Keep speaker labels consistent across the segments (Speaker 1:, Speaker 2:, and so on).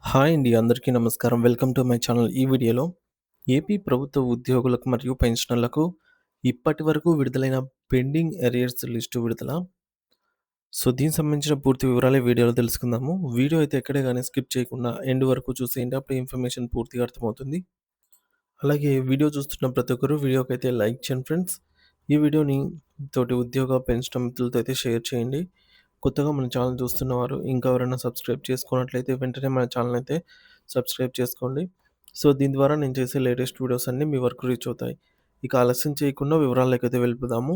Speaker 1: Hi అండి. అందరికీ నమస్కారం. Welcome to my channel. ఈ వీడియోలో ఏపీ ప్రభుత్వ ఉద్యోగులకు మరియు పెన్షనర్లకు ఇప్పటివరకు విడుదలైన పెండింగ్ అరియర్స్ లిస్టు విడుదల. దీనికి సంబంధించిన పూర్తి వివరాలు ఈ వీడియోలో తెలుసుకుందాము. వీడియో అయితే ఎక్కడే గాని స్కిప్ చేయకుండా ఎండ్ వరకు చూసేయండి. అప్పుడు ఇన్ఫర్మేషన్ పూర్తిగా అర్థమవుతుంది. అలాగే వీడియో చూస్తున్న ప్రతి ఒక్కరు వీడియోకైతే లైక్ చేయండి ఫ్రెండ్స్. ఈ వీడియోని తోటి ఉద్యోగ, పెన్షన్ మిత్రులతో అయితే షేర్ చేయండి. కొత్తగా మన ఛానల్ చూస్తున్నవారు ఇంకా ఎవరైనా సబ్స్క్రైబ్ చేసుకున్నట్లయితే వెంటనే మన ఛానల్ అయితే సబ్స్క్రైబ్ చేసుకోండి. దీని ద్వారా నేను చేసే లేటెస్ట్ వీడియోస్ అన్నీ మీ వరకు రీచ్ అవుతాయి. ఇక ఆలస్యం చేయకుండా వివరాలకైతే వెళ్ళిపోదాము.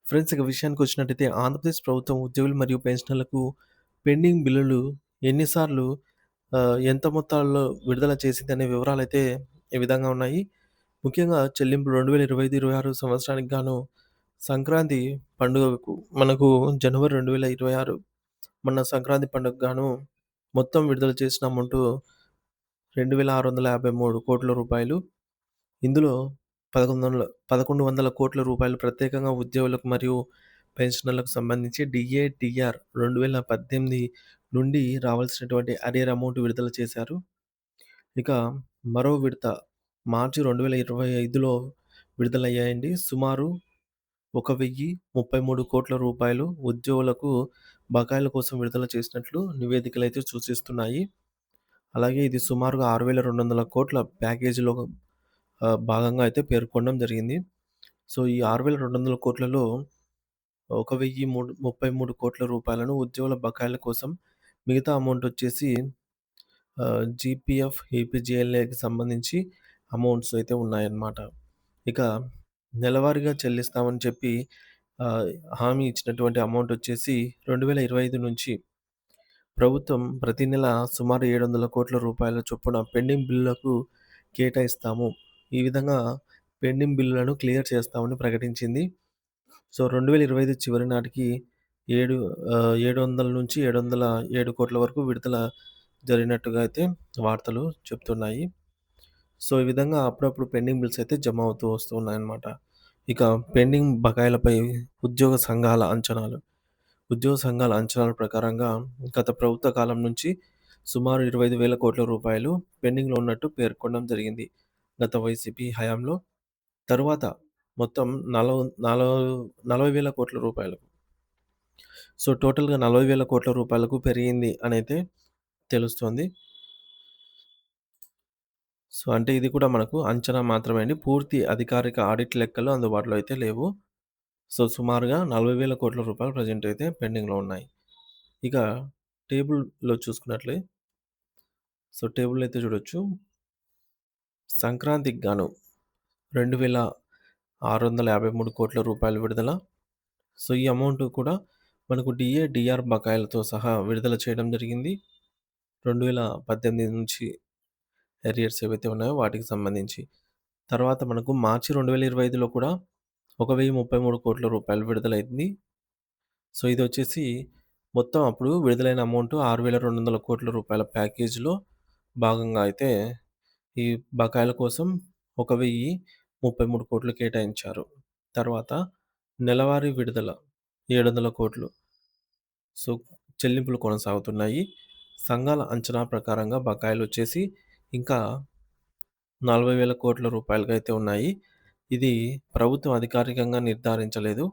Speaker 1: ఫ్రెండ్స్, ఇక విషయానికొచ్చినట్టయితే ఆంధ్రప్రదేశ్ ప్రభుత్వం ఉద్యోగులు మరియు పెన్షనర్లకు పెండింగ్ బిల్లులు ఎన్నిసార్లు ఎంత మొత్తాల్లో విడుదల చేసిందనే వివరాలైతే ఈ విధంగా ఉన్నాయి. ముఖ్యంగా చెల్లింపులు 2025, 26 సంవత్సరానికి గాను సంక్రాంతి పండుగకు మనకు జనవరి 2026 మొన్న సంక్రాంతి పండుగకు గాను మొత్తం విడుదల చేసిన అమౌంటు రూ. 2,653,00,00,000. ఇందులో 1100 కోట్ల రూపాయలు ప్రత్యేకంగా ఉద్యోగులకు మరియు పెన్షనర్లకు సంబంధించి డిఏ, డిఆర్ 2018 నుండి రావాల్సినటువంటి అరియర్ అమౌంట్ విడుదల చేశారు. ఇక మరో విడత మార్చి 2025లో విడుదలయ్యాయండి. సుమారు 1,033,00,00,000 రూపాయలు ఉద్యోగులకు బకాయిల కోసం విడుదల చేసినట్లు నివేదికలైతే సూచిస్తున్నాయి. అలాగే ఇది సుమారుగా 6,200 కోట్ల ప్యాకేజీలో భాగంగా అయితే పేర్కొనడం జరిగింది. ఈ 6,200 కోట్లలో 1,033 కోట్ల రూపాయలను ఉద్యోగుల బకాయిల కోసం, మిగతా అమౌంట్ వచ్చేసి జీపీఎఫ్, ఏపీజీఎల్ఏకి సంబంధించి అమౌంట్స్ అయితే ఉన్నాయన్నమాట. ఇక నెలవారీగా చెల్లిస్తామని చెప్పి హామీ ఇచ్చినటువంటి అమౌంట్ వచ్చేసి 2025 నుంచి ప్రభుత్వం ప్రతి నెల సుమారు 700 కోట్ల రూపాయల చొప్పున పెండింగ్ బిల్లులకు కేటాయిస్తాము. ఈ విధంగా పెండింగ్ బిల్లులను క్లియర్ చేస్తామని ప్రకటించింది. 2025 చివరి నాటికి 700-707 కోట్ల వరకు విడుదల జరిగినట్టుగా అయితే వార్తలు చెప్తున్నాయి. ఈ విధంగా అప్పుడప్పుడు పెండింగ్ బిల్స్ అయితే జమ అవుతూ వస్తూ ఉన్నాయన్నమాట. ఇక పెండింగ్ బకాయిలపై ఉద్యోగ సంఘాల అంచనాలు. ఉద్యోగ సంఘాల అంచనాల ప్రకారంగా గత ప్రభుత్వ కాలం నుంచి సుమారు 25,000 కోట్ల రూపాయలు పెండింగ్‌లో ఉన్నట్టు పేర్కొనడం జరిగింది గత వైసీపీ హయాంలో. తరువాత మొత్తం 40,000 కోట్ల రూపాయలు. టోటల్‌గా 40,000 కోట్ల రూపాయలకు పెరిగింది అనైతే తెలుస్తోంది. అంటే ఇది కూడా మనకు అంచనా మాత్రమే అండి. పూర్తి అధికారిక ఆడిట్ లెక్కలు అందుబాటులో అయితే లేవు. సుమారుగా 40,000 కోట్ల రూపాయలు ప్రెజెంట్ అయితే పెండింగ్‌లో ఉన్నాయి. ఇక టేబుల్‌లో చూసుకున్నట్లే టేబుల్‌లో అయితే చూడొచ్చు. సంక్రాంతికి గాను 2,653 కోట్ల రూపాయలు విడుదల. ఈ అమౌంట్ కూడా మనకు డిఏ, డిఆర్ బకాయిలతో సహా విడుదల చేయడం జరిగింది. 2018 నుంచి అరియర్స్ ఏవైతే ఉన్నాయో వాటికి సంబంధించి. తర్వాత మనకు మార్చి 2025లో కూడా 1,033 కోట్ల రూపాయలు విడుదలైంది. ఇదొచ్చేసి మొత్తం అప్పుడు విడుదలైన అమౌంట్ 6,200 కోట్ల రూపాయల ప్యాకేజ్‌లో భాగంగా అయితే ఈ బకాయిల కోసం 1,033 కోట్లు కేటాయించారు. తర్వాత నెలవారీ విడుదల 700 కోట్లు. సో, చెల్లింపులు కొనసాగుతున్నాయి. సంఘాల అంచనా ప్రకారంగా బకాయిలొచ్చేసి ఇంకా 40,000 కోట్ల రూపాయలుగా అయితే ఉన్నాయి. ఇది ప్రభుత్వం అధికారికంగా నిర్ధారించలేదు.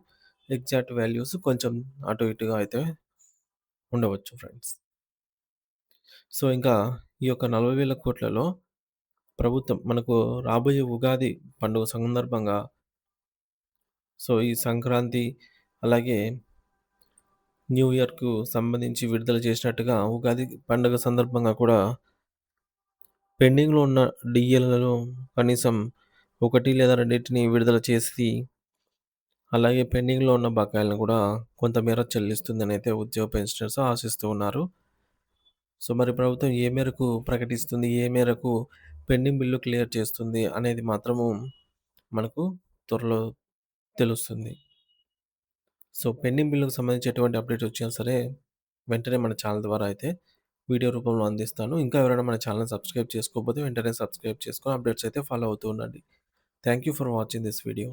Speaker 1: ఎగ్జాక్ట్ వాల్యూస్ కొంచెం అటు ఇటుగా అయితే ఉండవచ్చు ఫ్రెండ్స్. ఇంకా ఈ యొక్క 40,000 కోట్లలో ప్రభుత్వం మనకు రాబోయే ఉగాది పండుగ సందర్భంగా ఈ సంక్రాంతి అలాగే న్యూ ఇయర్‌కు సంబంధించి విడుదల చేసినట్టుగా ఉగాది పండుగ సందర్భంగా కూడా పెండింగ్‌లో ఉన్న డీఏలను కనీసం 1 లేదా 2 విడుదల చేసి, అలాగే పెండింగ్‌లో ఉన్న బకాయిలను కూడా కొంతమేర చెల్లిస్తుందనైతే ఉద్యోగ పెన్షనర్స్ ఆశిస్తూ ఉన్నారు. మరి ప్రభుత్వం ఏ మేరకు ప్రకటిస్తుంది, ఏ మేరకు పెండింగ్ బిల్లు క్లియర్ చేస్తుంది అనేది మాత్రము మనకు త్వరలో తెలుస్తుంది. పెండింగ్ బిల్లుకు సంబంధించి ఎటువంటి అప్డేట్ వచ్చినా సరే వెంటనే మన ఛానల్ ద్వారా అయితే వీడియో రూపంలో అందిస్తాను. ఇంకా ఎవరైనా మన ఛానల్‌ని సబ్స్క్రైబ్ చేసుకోకపోతే వెంటనే సబ్స్క్రైబ్ చేసుకొని అప్డేట్స్ అయితే ఫాలో అవుతూ ఉండండి. Thank you for watching this video.